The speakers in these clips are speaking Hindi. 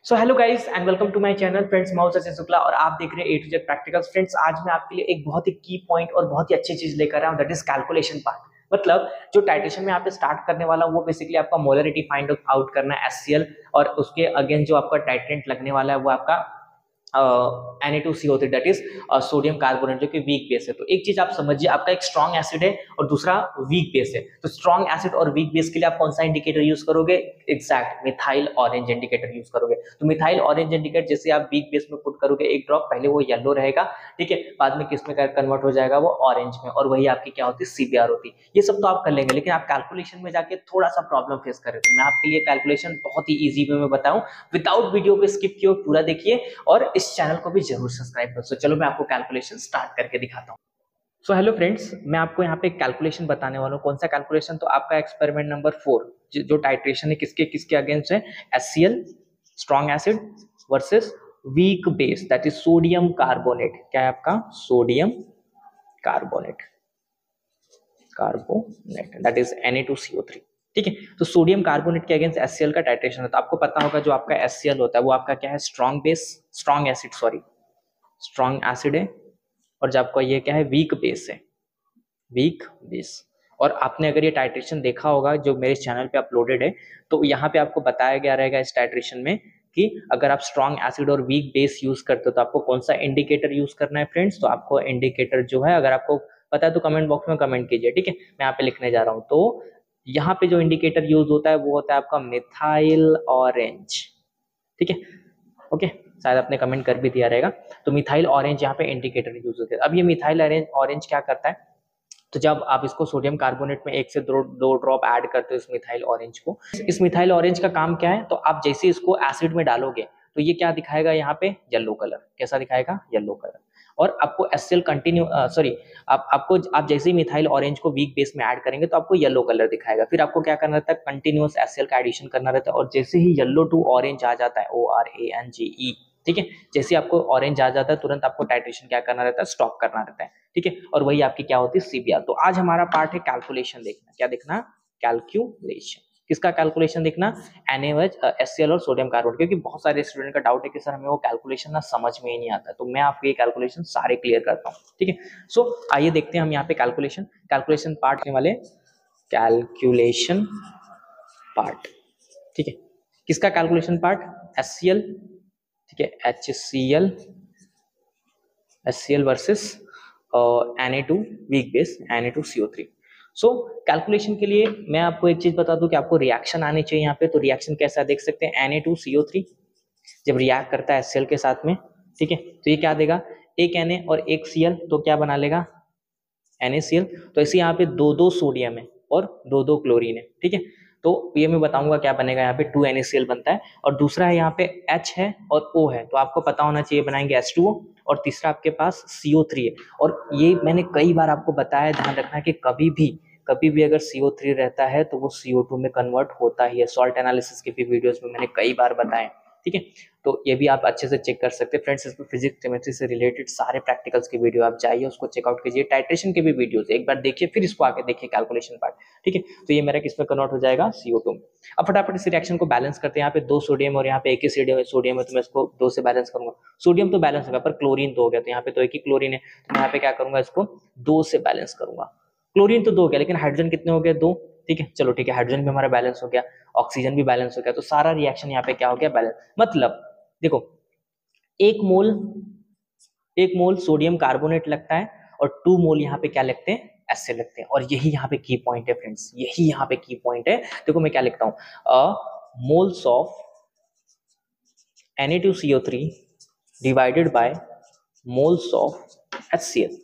So hello guys and welcome to my channel friends, मैं हूं सचिन शुक्ला और आप देख रहे हैं A to Z practicals. Friends, आज मैं आपके लिए एक बहुत ही की पॉइंट और बहुत ही अच्छी चीज लेकर आया हूं, दैट इज कैलकुलेशन पार्ट। मतलब जो टाइट्रेशन में यहाँ पे स्टार्ट करने वाला हूं वो बेसिकली आपका मोलरिटी फाइंड आउट करना है एचसीएल, और उसके अगेंस्ट जो आपका टाइट्रेंट लगने वाला है वो आपका Na2CO3 that is sodium carbonate, जो कि वीक बेस है। तो एक चीज आप समझिए, आपका एक स्ट्रॉन्ग एसिड है और दूसरा वीक बेस है। तो स्ट्रॉन्ग एसिड और वीक बेस के लिए आप कौन सा इंडिकेटर यूज करोगे? Exact methyl orange indicator use करोगे। तो मिथाइल ऑरेंज इंडिकेटर जैसे आप वीक बेस में पुट करोगे एक ड्रॉप, पहले वो येलो रहेगा, ठीक है, बाद में किस में कन्वर्ट हो जाएगा? वो ऑरेंज में, और वही आपकी क्या होती है? सीबीआर होती है। ये सब तो आप कर लेंगे, लेकिन आप कैलकुलेशन में जाके थोड़ा सा प्रॉब्लम फेस करें, तो मैं आपके लिए कैलकुलेशन बहुत ही ईजी वे में बताऊं, विदाउट वीडियो पे स्किप किए पूरा देखिए और इस चैनल को भी जरूर सब्सक्राइब करो। चलो मैं आपको कैलकुलेशन स्टार्ट करके दिखाता हूँ। सो हेलो फ्रेंड्स, मैं आपको यहाँ पे कैलकुलेशन बताने वाला हूँ। कौन सा कैलकुलेशन? तो आपका एक्सपेरिमेंट नंबर 4, जो टाइट्रेशन है किसके किसके अगेंस्ट है? HCL strong acid versus weak base that is sodium carbonate. क्या है आपका? Sodium carbonate, carbonate that is Na2CO3। ठीक है, तो सोडियम कार्बोनेट के अगेंस्ट एचसीएल का टाइट्रेशन है। तो आपको पता होगा जो आपका एचसीएल होता है वो आपका क्या है? Strong base, strong acid, sorry strong acid है, और जब आपका ये क्या है? वीक बेस है, वीक बेस। और आपने अगर ये टाइट्रेशन देखा होगा जो मेरे चैनल पे अपलोडेड है, तो यहाँ पे आपको बताया गया रहेगा इस टाइट्रेशन में कि अगर आप स्ट्रॉन्ग एसिड और वीक बेस यूज करते हो तो आपको कौन सा इंडिकेटर यूज करना है फ्रेंड्स। तो आपको इंडिकेटर जो है, अगर आपको पता है तो कमेंट बॉक्स में कमेंट कीजिए, ठीक है, मैं यहाँ पे लिखने जा रहा हूँ। तो यहाँ पे जो इंडिकेटर यूज होता है वो होता है आपका मिथाइल ऑरेंज, ठीक है, ओके, शायद आपने कमेंट कर भी दिया रहेगा। तो मिथाइल ऑरेंज यहाँ पे इंडिकेटर यूज होते हैं। अब ये मिथाइल ऑरेंज क्या करता है? तो जब आप इसको सोडियम कार्बोनेट में एक से दो ड्रॉप ऐड करते हो इस मिथाइल ऑरेंज को, इस मिथाइल ऑरेंज का काम क्या है? तो आप जैसे इसको एसिड में डालोगे तो ये क्या दिखाएगा? यहाँ पे येलो कलर। कैसा दिखाएगा? Yellow colour. और आपको एचसीएल कंटिन्यू सॉरी आप जैसे ही मिथाइल ऑरेंज को वीक बेस में ऐड करेंगे तो आपको येलो कलर दिखाएगा। फिर आपको क्या करना रहता है? कंटिन्यूअस एचसीएल का एडिशन करना रहता है, और जैसे ही येलो टू ऑरेंज आ जाता है, ORANGE, ठीक है, जैसे आपको ऑरेंज आ जाता है तुरंत आपको टाइट्रेशन क्या करना रहता है? स्टॉप करना रहता है, ठीक है, और वही आपकी क्या होती है? सीबीआर। तो आज हमारा पार्ट है कैलकुलेशन देखना। क्या देखना? कैलकुलेशन। किसका कैलकुलेशन देखना? एचसीएल और सोडियम कार्बोनेट, क्योंकि बहुत सारे स्टूडेंट का डाउट है कि सर हमें वो कैलकुलेशन ना समझ में ही नहीं आता, तो मैं आपको ये कैलकुलेशन सारे क्लियर करता हूँ, ठीक है। सो आइए देखते हैं हम यहाँ पे कैलकुलेशन पार्ट के वाले कैलकुलेशन पार्ट, ठीक है। किसका कैलकुलेशन पार्ट? एचसीएल, ठीक है, HCl versus Na2 weak base Na2CO3। So calculation के लिए मैं आपको एक चीज बता दूं कि आपको रिएक्शन आनी चाहिए यहाँ पे। तो रिएक्शन कैसा देख सकते हैं? Na2CO3 जब रिएक्ट करता है HCl के साथ में, ठीक है, तो ये क्या देगा? एक Na और एक Cl, तो क्या बना लेगा? NaCl। तो ऐसे यहाँ पे दो दो सोडियम है और दो दो क्लोरीन है, ठीक है। तो ये मैं बताऊंगा क्या बनेगा। यहाँ पे 2NaCl बनता है, और दूसरा है यहाँ पे H है और O है, तो आपको पता होना चाहिए बनाएंगे H2O, और तीसरा आपके पास CO3 है। और ये मैंने कई बार आपको बताया, ध्यान रखना कि कभी भी अगर CO3 रहता है तो वो CO2 में कन्वर्ट होता ही है। सॉल्ट एनालिसिस के भी वीडियोस में मैंने कई बार बताया, ठीक है। तो ये भी आप अच्छे से चेक कर सकते हैं फ्रेंड्स। इसमें फिजिक्स केमिस्ट्री से रिलेटेड सारे प्रैक्टिकल्स की वीडियो आप जाइए, उसको चेकआउट कीजिए। टाइट्रेशन के भी वीडियोस एक बार देखिए, फिर इसको आके देखिए कैलकुलेशन पार्ट, ठीक है। तो ये मेरा किसमें कन्वर्ट हो जाएगा? CO2 में। अब फटाफट इस रिएक्शन को बैलेंस करते हैं। यहाँ पे दो सोडियम और यहाँ पे एक ही सोडियम है, तो मैं इसको दो से बैलेंस करूंगा। सोडियम तो बैलेंस होगा, पर क्लोरीन तो हो गया, तो यहाँ पे तो एक ही क्लोरीन है, तो मैं यहाँ पे क्या करूंगा? इसको दो से बैलेंस करूंगा। क्लोरीन तो दो हो गया, लेकिन हाइड्रोजन कितने हो गए? दो, ठीक है, चलो ठीक है, हाइड्रोजन भी हमारा बैलेंस हो गया, ऑक्सीजन भी बैलेंस हो गया, तो सारा रिएक्शन यहाँ पे क्या हो गया? बैलेंस। मतलब देखो, एक मोल सोडियम कार्बोनेट लगता है और 2 मोल यहाँ पे क्या लगते हैं? एसिड लगते हैं। और यही यहाँ पे की पॉइंट है फ्रेंड्स, यही यहाँ पे की पॉइंट है। देखो मैं क्या लिखता हूं, moles of Na2CO3 divided by moles of HCl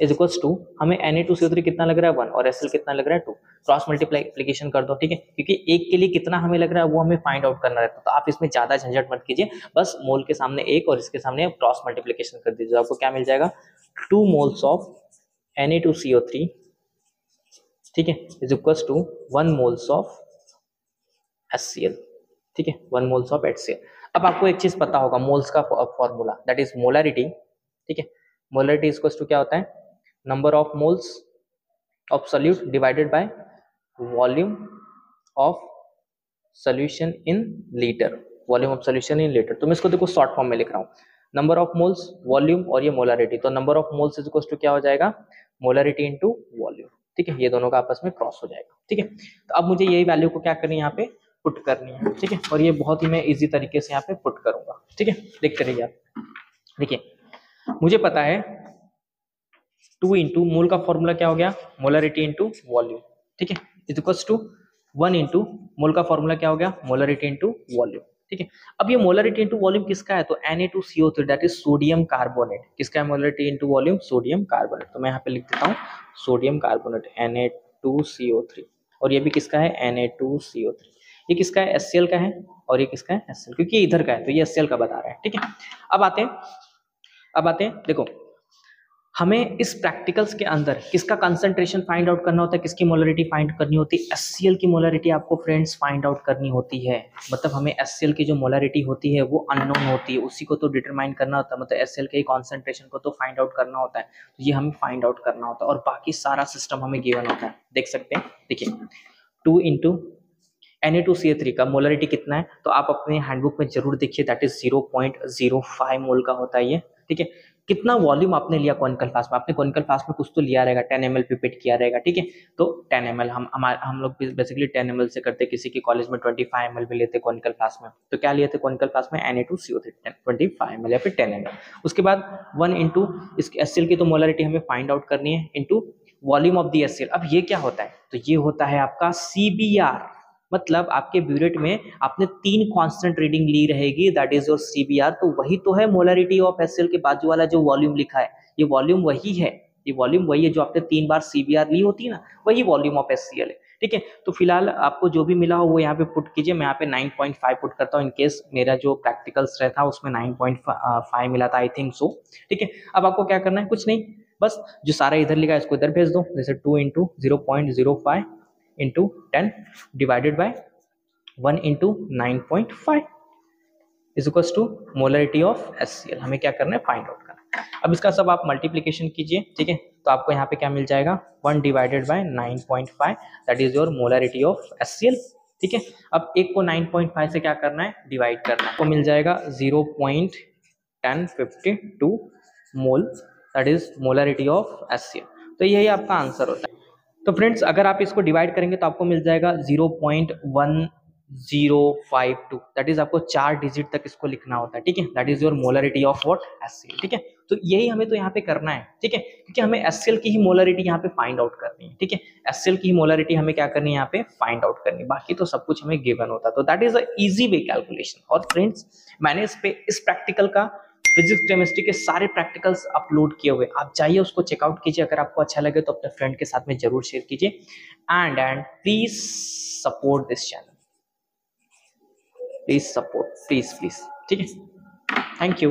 is equals to, हमें Na2CO3 कितना लग रहा है? 1, और HCl कितना लग रहा है? 2। क्रॉस मल्टीप्लिकेशन कर दो, ठीक है, क्योंकि एक के लिए कितना हमें लग रहा है वो हमें फाइंड आउट करना रहता है। तो आप इसमें ज्यादा झंझट मत कीजिए, बस मोल के सामने एक और इसके सामने क्रॉस मल्टीप्लिकेशन कर दीजिए, आपको क्या मिल जाएगा? 2 मोल्स ऑफ Na2CO3, ठीक है, is equals to 1 moles of HCl, ठीक है, 1 मोल्स ऑफ HCl। अब आपको एक चीज पता होगा, मोल्स का फॉर्मूला दैट इज मोलरिटी, ठीक है। मोलरिटी इक्वल्स टू क्या होता है? Number of moles of solute divided by volume of solution in litre, volume of solution in litre. तो मैं इसको देखो शॉर्ट फॉर्म में लिख रहा हूँ, नंबर ऑफ मोल्स, वॉल्यूम और ये मोलारिटी। तो number of moles is equal to क्या हो जाएगा, मोलारिटी इनटू वॉल्यूम। ठीक है, ये दोनों का आपस में क्रॉस हो जाएगा। ठीक है, तो अब मुझे यही वैल्यू को क्या करनी है यहाँ पे पुट करनी है। ठीक है, और ये बहुत ही मैं इजी तरीके से यहाँ पे पुट करूंगा। ठीक है, देखते रहिए आप। देखिए मुझे पता है 2 इंटू मोल का फॉर्मूला क्या हो गया, मोलारिटी इंटू वॉल्यूम। ठीक है, is equal to 1 into mole का फॉर्मूला क्या हो गया, मोलारिटी इंटू वॉल्यूम। ठीक है, अब ये मोलारिटी इंटू वॉल्यूम किसका है, तो Na2CO3 that is sodium carbonate. किसका है molarity into volume, sodium carbonate. तो मैं यहाँ पे लिख देता हूँ सोडियम कार्बोनेट Na2CO3, और ये भी किसका है Na2CO3। ये किसका है, HCl का है, और ये किसका है HCl, क्योंकि ये इधर का है तो ये HCl का बता रहा है। ठीक है, अब आते हैं देखो, हमें इस प्रैक्टिकल्स के अंदर किसका कंसंट्रेशन फाइंड आउट करना होता है, किसकी मोलरिटी फाइंड करनी होती है, HCl की मोलरिटी आपको फ्रेंड्स फाइंड आउट करनी होती है। मतलब हमें HCl की जो मोलरिटी होती है वो अननोन होती है, उसी को तो डिटरमाइन करना होता है, मतलब HCl के कॉन्सेंट्रेशन को तो फाइंड आउट करना होता है। तो ये हमें फाइंड आउट करना होता है, और बाकी सारा सिस्टम हमें गिवन होता है। देख सकते हैं, देखिए 2 इंटू Na2CO3 का मोलरिटी कितना है, तो आप अपने हैंडबुक में जरूर देखिए, दैट इज 0.05 मोल का होता है ये। ठीक है, कितना वॉल्यूम आपने लिया कॉनिकल फ्लास्क में, आपने कॉनिकल फ्लास्क में कुछ तो लिया रहेगा, 10 ml पिपेट किया रहेगा। ठीक है, तो 10 ml हम लोग बेसिकली 10 ml से करते, किसी की कॉलेज में 25 ml भी लेते कॉनिकल फ्लास्क में। तो क्या लिए थे कॉनिकल फ्लास्क में, Na2CO3 25 ml या फिर 10 ml। उसके बाद 1 इंटू इसकी HCl की तो मोलरिटी हमें फाइंड आउट करनी है, into volume of the HCl। अब ये क्या होता है, तो ये होता है आपका CBR, मतलब आपके ब्यूरेट में आपने 3 कांस्टेंट रीडिंग ली रहेगी, दैट इज योर CBR। तो वही तो है मोलरिटी ऑफ HCl के बाजू वाला जो वॉल्यूम लिखा है, ये वॉल्यूम वही है, ये वॉल्यूम वही है जो आपने 3 बार CBR ली होती है ना, वही वॉल्यूम ऑफ HCl है। ठीक है, तो फिलहाल आपको जो भी मिला हो वो यहाँ पे पुट कीजिए। मैं यहाँ पे 9.5 पुट करता हूँ, इनकेस मेरा जो प्रैक्टिकल्स रहता है उसमें 9.5 मिला था, आई थिंक सो। ठीक है, अब आपको क्या करना है, कुछ नहीं, बस जो सारा इधर लिखा है इसको इधर भेज दो। जैसे 2 into 0.05 into 10 divided by 1 into 9.5 is equal to molarity of HCl। हमें क्या करना है, फाइंड आउट करना है। अब इसका सब आप मल्टीप्लीकेशन कीजिए। ठीक है, तो आपको यहाँ पे क्या मिल जाएगा, 1 divided by 9.5 that is your molarity of HCl। ठीक है, अब एक को 9.5 से क्या करना है, डिवाइड करना है, आपको मिल जाएगा 0.1052 mole, that is molarity of HCl। तो यही आपका आंसर होता है। तो फ्रेंड्स अगर आप इसको डिवाइड करेंगे तो आपको मिल जाएगा 0.1052, दैट इज आपको 4 डिजिट तक इसको लिखना होता है। ठीक है, that is your molarity of what, HCl। ठीक है, तो यही हमें तो यहाँ पे करना है। ठीक है, क्योंकि हमें HCl की ही मोलरिटी यहाँ पे फाइंड आउट करनी है। ठीक है, HCl की ही मोलरिटी हमें क्या करनी है, यहाँ पे फाइंड आउट करनी है, बाकी तो सब कुछ हमें गिवन होता है। तो that is a easy way calculation. और फ्रेंड्स मैंने इस प्रैक्टिकल का फिजिक्स केमिस्ट्री के सारे प्रैक्टिकल्स अपलोड किए हुए, आप जाइए उसको चेकआउट कीजिए। अगर आपको अच्छा लगे तो अपने फ्रेंड के साथ में जरूर शेयर कीजिए। And please support this channel, please support, please. ठीक है, थैंक यू।